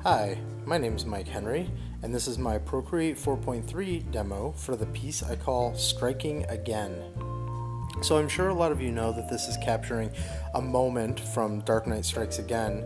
Hi, my name is Mike Henry, and this is my Procreate 4.3 demo for the piece I call Striking Again. So I'm sure a lot of you know that this is capturing a moment from Dark Knight Strikes Again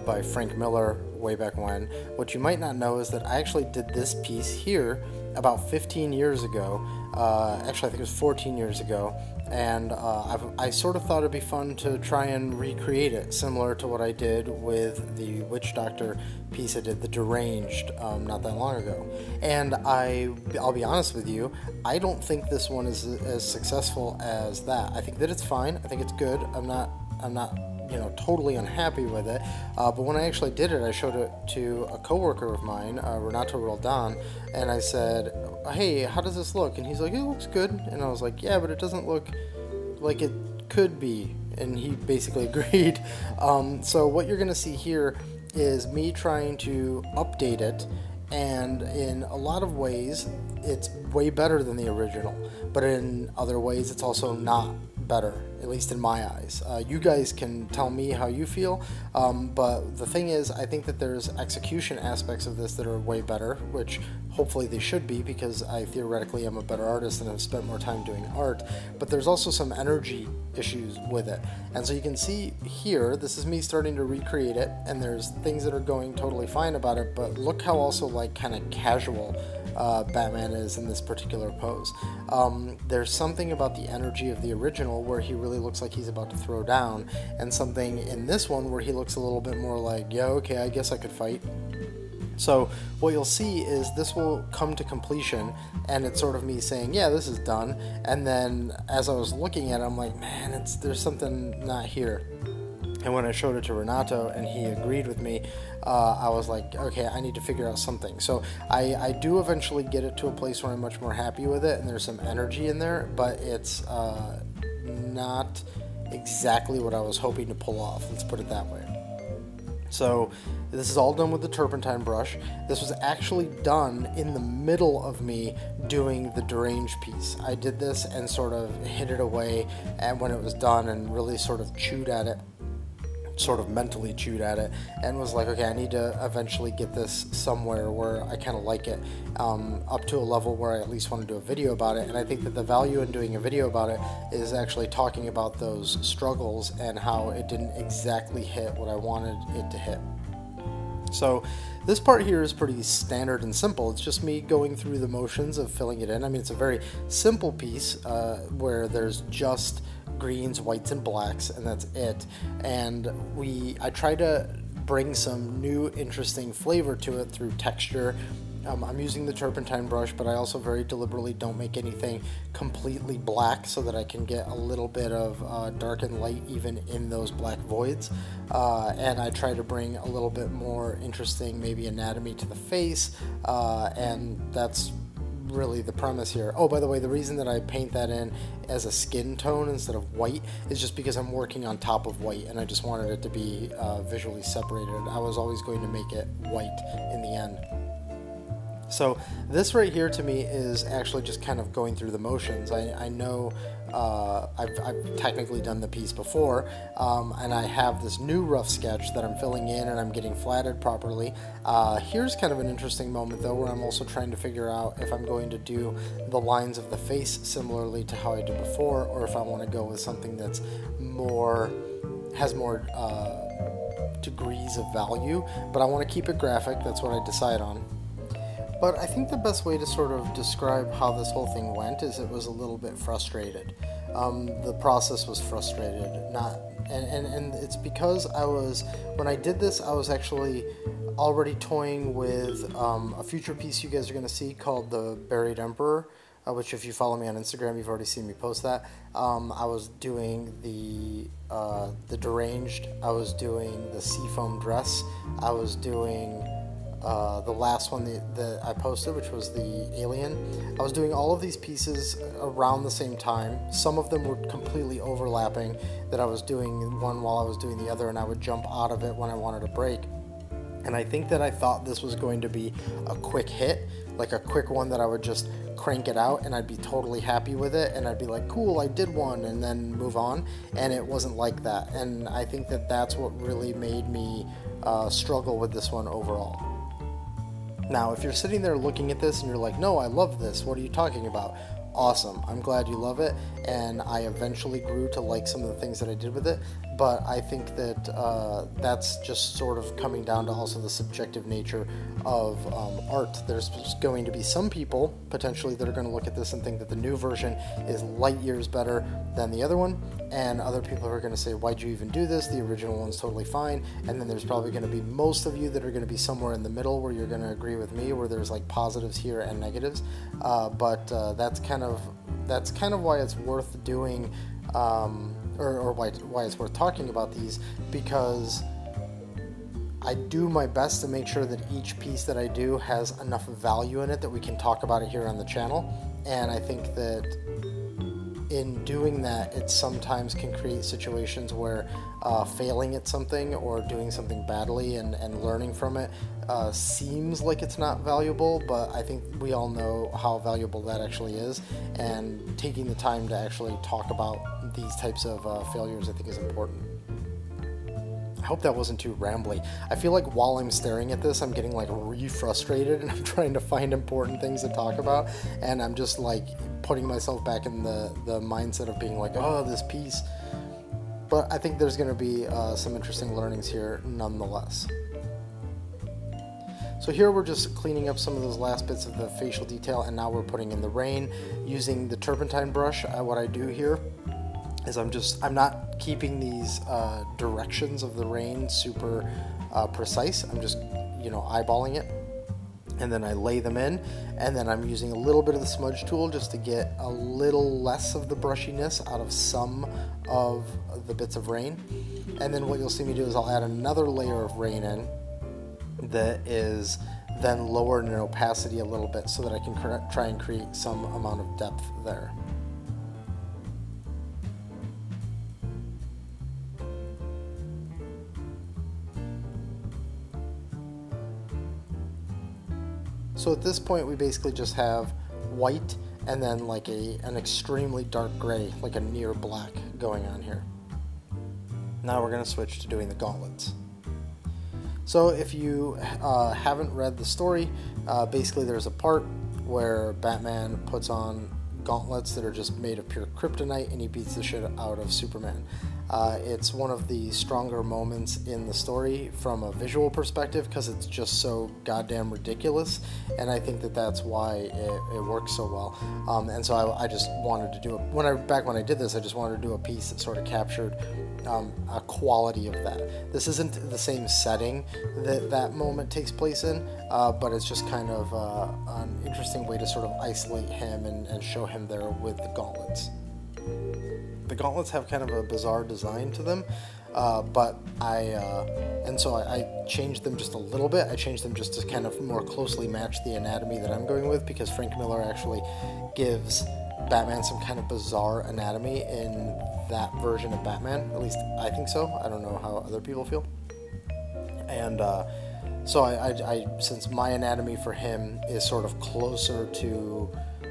by Frank Miller way back when. What you might not know is that I actually did this piece here about 15 years ago. Actually, I think it was 14 years ago. And I sort of thought it'd be fun to try and recreate it, similar to what I did with the Witch Doctor piece I did, The Deranged, not that long ago. And I'll be honest with you, I don't think this one is as successful as that. I think that it's fine. I think it's good. I'm not totally unhappy with it. But when I actually did it, I showed it to a coworker of mine, Renato Roldan, and I said, "Hey, how does this look?" And he's like, "It looks good." And I was like, "Yeah, but it doesn't look like it could be." And he basically agreed. So what you're going to see here is me trying to update it, and in a lot of ways, it's way better than the original. But in other ways, it's also not better, at least in my eyes. You guys can tell me how you feel, but the thing is, I think that there's execution aspects of this that are way better, which hopefully they should be, because I theoretically am a better artist and have spent more time doing art, but there's also some energy issues with it. And so you can see here, this is me starting to recreate it, and there's things that are going totally fine about it, but look how also like kind of casual Batman is in this particular pose. There's something about the energy of the original where he really looks like he's about to throw down, and something in this one where he looks a little bit more like, yeah, okay, I guess I could fight. So what you'll see is this will come to completion, and it's sort of me saying, yeah, this is done, and then as I was looking at it, I'm like, man, there's something not here. And when I showed it to Renato and he agreed with me, I was like, okay, I need to figure out something. So I do eventually get it to a place where I'm much more happy with it, and there's some energy in there, but it's not exactly what I was hoping to pull off. Let's put it that way. So this is all done with the turpentine brush. This was actually done in the middle of me doing the Deranged piece. I did this and sort of hid it away, and when it was done, and really sort of chewed at it, sort of mentally chewed at it, and was like, okay, I need to eventually get this somewhere where I kind of like it, up to a level where I at least want to do a video about it. And I think that the value in doing a video about it is actually talking about those struggles and how it didn't exactly hit what I wanted it to hit. So this part here is pretty standard and simple. It's just me going through the motions of filling it in. I mean, it's a very simple piece where there's just greens, whites, and blacks, and that's it. And I try to bring some new interesting flavor to it through texture. I'm using the turpentine brush, but I also very deliberately don't make anything completely black so that I can get a little bit of dark and light even in those black voids. And I try to bring a little bit more interesting, maybe anatomy to the face, and that's really the premise here. Oh, by the way, the reason that I paint that in as a skin tone instead of white is just because I'm working on top of white, and I just wanted it to be visually separated. I was always going to make it white in the end. So this right here to me is actually just kind of going through the motions. I know I've technically done the piece before, and I have this new rough sketch that I'm filling in and I'm getting flatted properly. Here's kind of an interesting moment though, where I'm also trying to figure out if I'm going to do the lines of the face similarly to how I did before, or if I want to go with something that's has more degrees of value, but I want to keep it graphic. That's what I decide on. But I think the best way to sort of describe how this whole thing went is it was a little bit frustrated. The process was frustrated, and it's because when I did this, I was actually already toying with a future piece you guys are going to see called The Buried Emperor, which if you follow me on Instagram, you've already seen me post that. I was doing the Deranged, I was doing the Seafoam Dress, I was doing the last one that I posted, which was the Alien. I was doing all of these pieces around the same time. Some of them were completely overlapping, that I was doing one while I was doing the other, and I would jump out of it when I wanted a break. And I think that I thought this was going to be a quick hit, like a quick one that I would just crank it out and I'd be totally happy with it, and I'd be like, cool, I did one, and then move on. And it wasn't like that, and I think that that's what really made me struggle with this one overall. Now, if you're sitting there looking at this and you're like, no, I love this, what are you talking about? Awesome, I'm glad you love it, and I eventually grew to like some of the things that I did with it, but I think that that's just sort of coming down to also the subjective nature of art. There's going to be some people, potentially, that are going to look at this and think that the new version is light years better than the other one, and other people are going to say, why'd you even do this? The original one's totally fine. And then there's probably going to be most of you that are going to be somewhere in the middle, where you're going to agree with me, where there's like positives here and negatives, but that's kind of why it's worth doing, or why it's worth talking about these, because I do my best to make sure that each piece that I do has enough value in it that we can talk about it here on the channel. And I think that in doing that, it sometimes can create situations where failing at something or doing something badly and learning from it seems like it's not valuable, but I think we all know how valuable that actually is, and taking the time to actually talk about these types of failures I think is important. I hope that wasn't too rambly. I feel like while I'm staring at this, I'm getting like frustrated, and I'm trying to find important things to talk about, and I'm just like putting myself back in the mindset of being like, oh, this piece. But I think there's going to be some interesting learnings here nonetheless. So here we're just cleaning up some of those last bits of the facial detail, and now we're putting in the rain using the turpentine brush. What I do here is I'm not keeping these directions of the rain super precise. I'm just, eyeballing it, and then I lay them in, and then I'm using a little bit of the smudge tool just to get a little less of the brushiness out of some of the bits of rain. And then what you'll see me do is I'll add another layer of rain in that is then lowered in opacity a little bit so that I can try and create some amount of depth there. So at this point we basically just have white and then like an extremely dark gray, like a near black going on here. Now we're going to switch to doing the gauntlets. So if you haven't read the story, basically there's a part where Batman puts on gauntlets that are just made of pure kryptonite, and he beats the shit out of Superman. It's one of the stronger moments in the story from a visual perspective, because it's just so goddamn ridiculous, and I think that that's why it works so well. And so I just wanted to do it back when I did this. I just wanted to do a piece that sort of captured a quality of that. This isn't the same setting that moment takes place in, but it's just kind of an interesting way to sort of isolate him and show him there with the gauntlets. The gauntlets have kind of a bizarre design to them, but I changed them just a little bit. I changed them just to kind of more closely match the anatomy that I'm going with, because Frank Miller actually gives Batman some kind of bizarre anatomy in that version of Batman. At least I think so. I don't know how other people feel. And so I since my anatomy for him is sort of closer to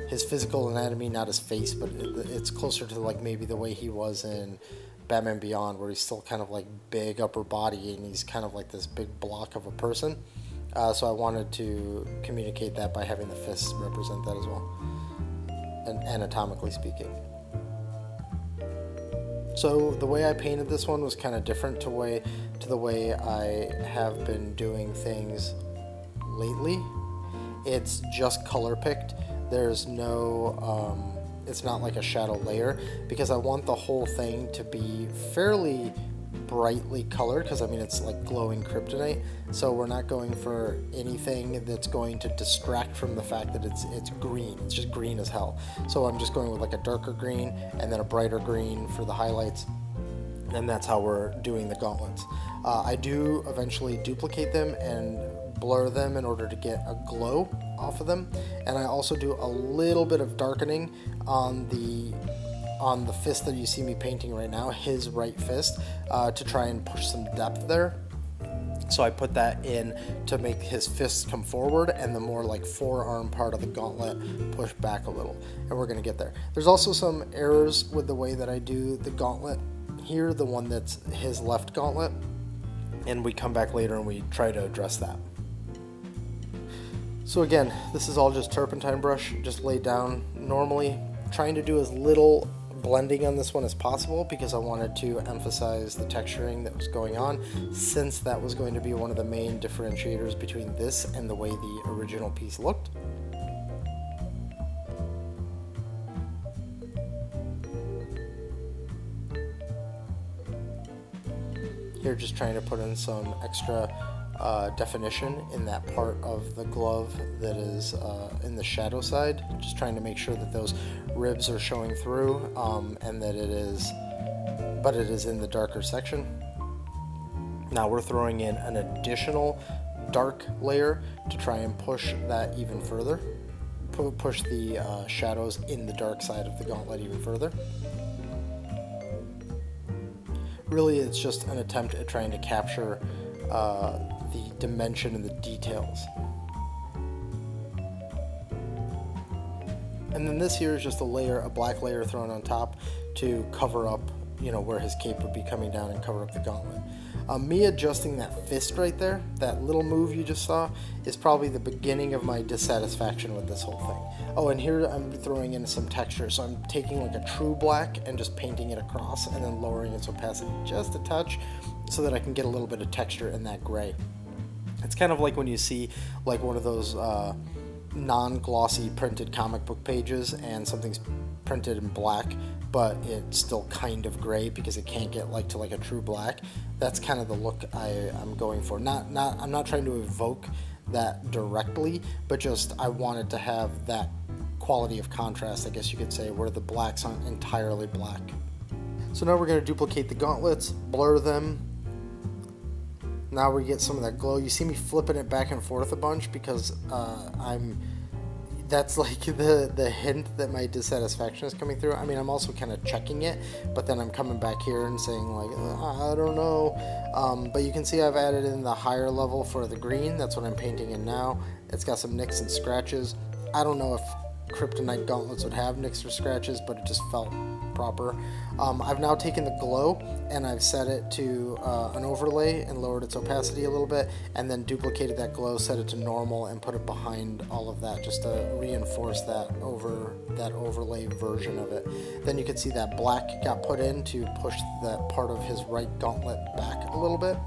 his physical anatomy, not his face, but it's closer to like maybe the way he was in Batman Beyond, where he's still kind of like big upper body and he's kind of like this big block of a person. So I wanted to communicate that by having the fists represent that as well, and anatomically speaking. So the way I painted this one was kind of different to the way I have been doing things lately. It's just color picked. There's no, it's not like a shadow layer, because I want the whole thing to be fairly brightly colored, because I mean it's like glowing kryptonite, so we're not going for anything that's going to distract from the fact that it's green. It's just green as hell. So I'm just going with like a darker green and then a brighter green for the highlights, and that's how we're doing the gauntlets. I do eventually duplicate them and blur them in order to get a glow off of them, and I also do a little bit of darkening on the fist that you see me painting right now, his right fist, to try and push some depth there. So I put that in to make his fists come forward and the more like forearm part of the gauntlet push back a little. And we're going to get there. There's also some errors with the way that I do the gauntlet here, the one that's his left gauntlet. And we come back later and we try to address that. So again, this is all just turpentine brush, just laid down normally. Trying to do as little blending on this one as possible because I wanted to emphasize the texturing that was going on, since that was going to be one of the main differentiators between this and the way the original piece looked. Here, just trying to put in some extra definition in that part of the glove that is in the shadow side, just trying to make sure that those ribs are showing through and that it is in the darker section. Now we're throwing in an additional dark layer to try and push that even further, push the shadows in the dark side of the gauntlet even further. Really, it's just an attempt at trying to capture the dimension and the details. And then this here is just a black layer thrown on top to cover up, you know, where his cape would be coming down and cover up the gauntlet. Me adjusting that fist right there, that little move you just saw, is probably the beginning of my dissatisfaction with this whole thing. Oh, and here I'm throwing in some texture, so I'm taking like a true black and just painting it across and then lowering its opacity just a touch so that I can get a little bit of texture in that gray. It's kind of like when you see like one of those non-glossy printed comic book pages and something's printed in black but it's still kind of gray because it can't get like to like a true black. That's kind of the look I'm going for. I'm not trying to evoke that directly, but just I wanted to have that quality of contrast, I guess you could say, where the blacks aren't entirely black. So now we're going to duplicate the gauntlets, blur them. Now we get some of that glow. You see me flipping it back and forth a bunch because that's like the hint that my dissatisfaction is coming through. I mean, I'm also kind of checking it, but then I'm coming back here and saying like, I don't know. But you can see I've added in the higher level for the green. That's what I'm painting in now. It's got some nicks and scratches. I don't know if Kryptonite gauntlets would have nicks or scratches, but it just felt proper. I've now taken the glow and I've set it to an overlay and lowered its opacity a little bit, and then duplicated that glow, set it to normal, and put it behind all of that just to reinforce that overlay version of it. Then you can see that black got put in to push that part of his right gauntlet back a little bit.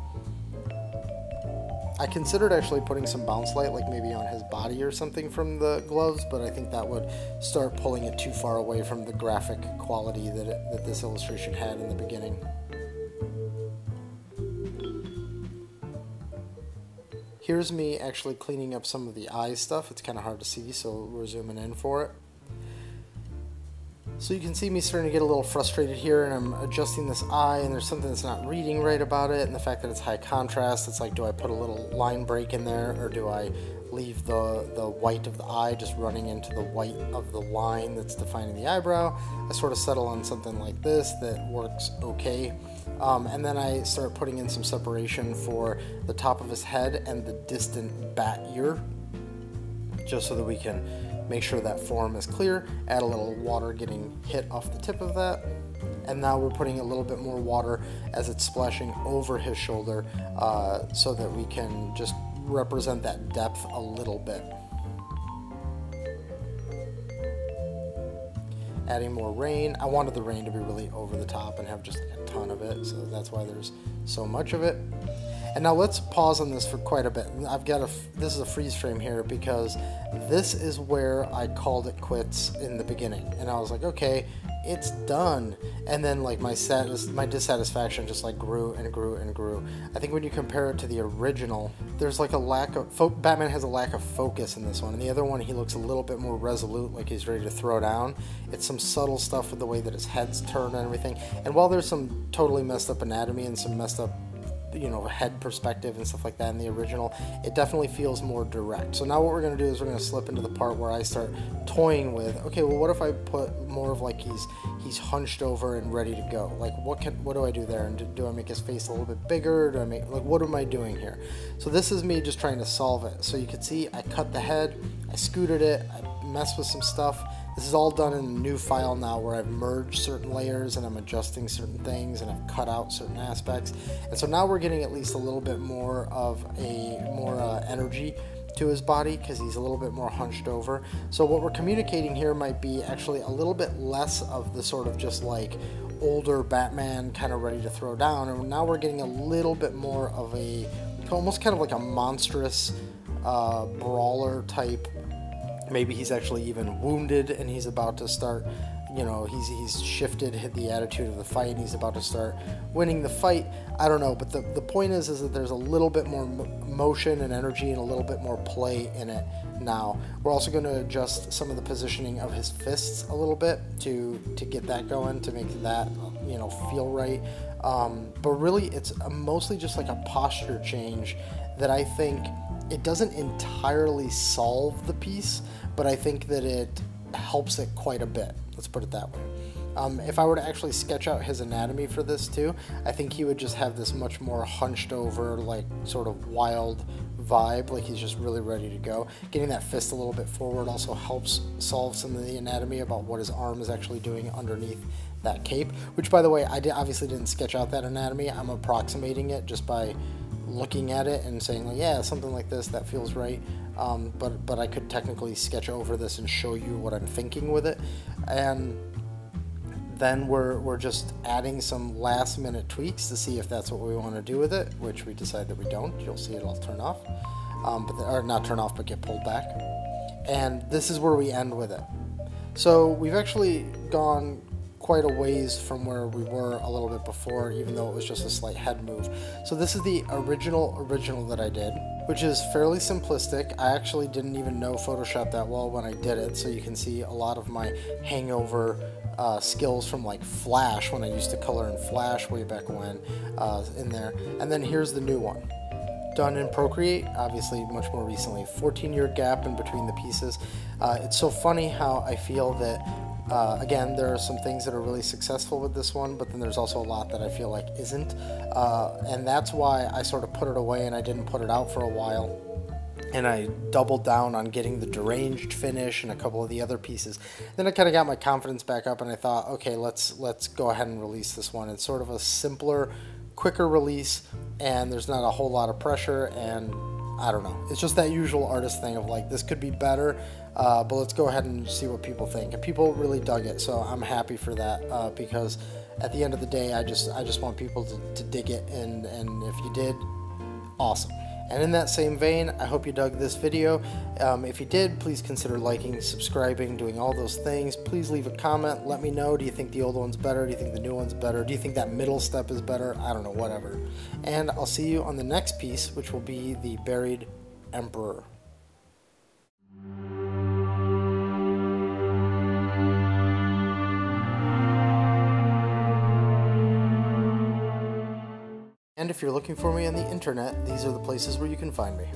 I considered actually putting some bounce light, like maybe on his body or something from the gloves, but I think that would start pulling it too far away from the graphic quality that this illustration had in the beginning. Here's me actually cleaning up some of the eye stuff. It's kind of hard to see, so we're zooming in for it. So you can see me starting to get a little frustrated here, and I'm adjusting this eye, and there's something that's not reading right about it, and the fact that it's high contrast, it's like, do I put a little line break in there, or do I leave the white of the eye just running into the white of the line that's defining the eyebrow? I sort of settle on something like this that works okay. And then I start putting in some separation for the top of his head and the distant bat ear, just so that we can make sure that form is clear. Add a little water getting hit off the tip of that. And now we're putting a little bit more water as it's splashing over his shoulder so that we can just represent that depth a little bit. Adding more rain. I wanted the rain to be really over the top and have just a ton of it, so that's why there's so much of it. And now let's pause on this for quite a bit. This is a freeze frame here because this is where I called it quits in the beginning. And I was like, okay, it's done. And then like my dissatisfaction just like grew and grew and grew. I think when you compare it to the original, there's like a lack of, Batman has a lack of focus in this one. And the other one, he looks a little bit more resolute, like he's ready to throw down. It's some subtle stuff with the way that his head's turned and everything. And while there's some totally messed up anatomy and some messed up you know, head perspective and stuff like that in the original. It definitely feels more direct. So now what we're going to do is we're going to slip into the part where I start toying with, okay, well, what if I put more of like he's hunched over and ready to go? Like what do I do there? And do I make his face a little bit bigger? Do I make, like, what am I doing here? So this is me just trying to solve it. So you can see I cut the head, I scooted it, I messed with some stuff. This is all done in a new file now where I've merged certain layers and I'm adjusting certain things and I've cut out certain aspects. And so now we're getting at least a little bit more of energy to his body because he's a little bit more hunched over. So what we're communicating here might be actually a little bit less of the sort of just like older Batman kind of ready to throw down. And now we're getting a little bit more of a, almost kind of like a monstrous brawler type. Maybe he's actually even wounded and he's about to start, you know, he's shifted the attitude of the fight and he's about to start winning the fight. I don't know, but the point is that there's a little bit more motion and energy and a little bit more play in it now. We're also going to adjust some of the positioning of his fists a little bit to get that going, to make that, you know, feel right. But really it's mostly just like a posture change that I think it doesn't entirely solve the piece, but I think that it helps it quite a bit. Let's put it that way. If I were to actually sketch out his anatomy for this too, I think he would just have this much more hunched over, like sort of wild vibe, like he's just really ready to go. Getting that fist a little bit forward also helps solve some of the anatomy about what his arm is actually doing underneath that cape, which, by the way, I obviously didn't sketch out that anatomy. I'm approximating it just by looking at it and saying, like, yeah, something like this, that feels right. But I could technically sketch over this and show you what I'm thinking with it. And then we're just adding some last minute tweaks to see if that's what we want to do with it, which we decide that we don't. You'll see it all turn off, or not turn off, but get pulled back. And this is where we end with it. So we've actually gone quite a ways from where we were a little bit before, even though it was just a slight head move. So this is the original that I did, which is fairly simplistic. I actually didn't even know Photoshop that well when I did it, so you can see a lot of my hangover skills from like Flash, when I used to color in Flash way back when, in there. And then here's the new one, done in Procreate, obviously much more recently. 14-year gap in between the pieces. It's so funny how I feel that again, there are some things that are really successful with this one, but then there's also a lot that I feel like isn't, and that's why I sort of put it away and I didn't put it out for a while, and I doubled down on getting the deranged finish and a couple of the other pieces. Then I kind of got my confidence back up and I thought, okay, let's go ahead and release this one. It's sort of a simpler, quicker release, and there's not a whole lot of pressure, and I don't know, it's just that usual artist thing of like, this could be better, but let's go ahead and see what people think. And people really dug it, so I'm happy for that, because at the end of the day, I just want people to dig it, and if you did, awesome. And in that same vein, I hope you dug this video. If you did, please consider liking, subscribing, doing all those things. Please leave a comment. Let me know, do you think the old one's better? Do you think the new one's better? Do you think that middle step is better? I don't know, whatever. And I'll see you on the next piece, which will be the Buried Emperor. And if you're looking for me on the internet, these are the places where you can find me.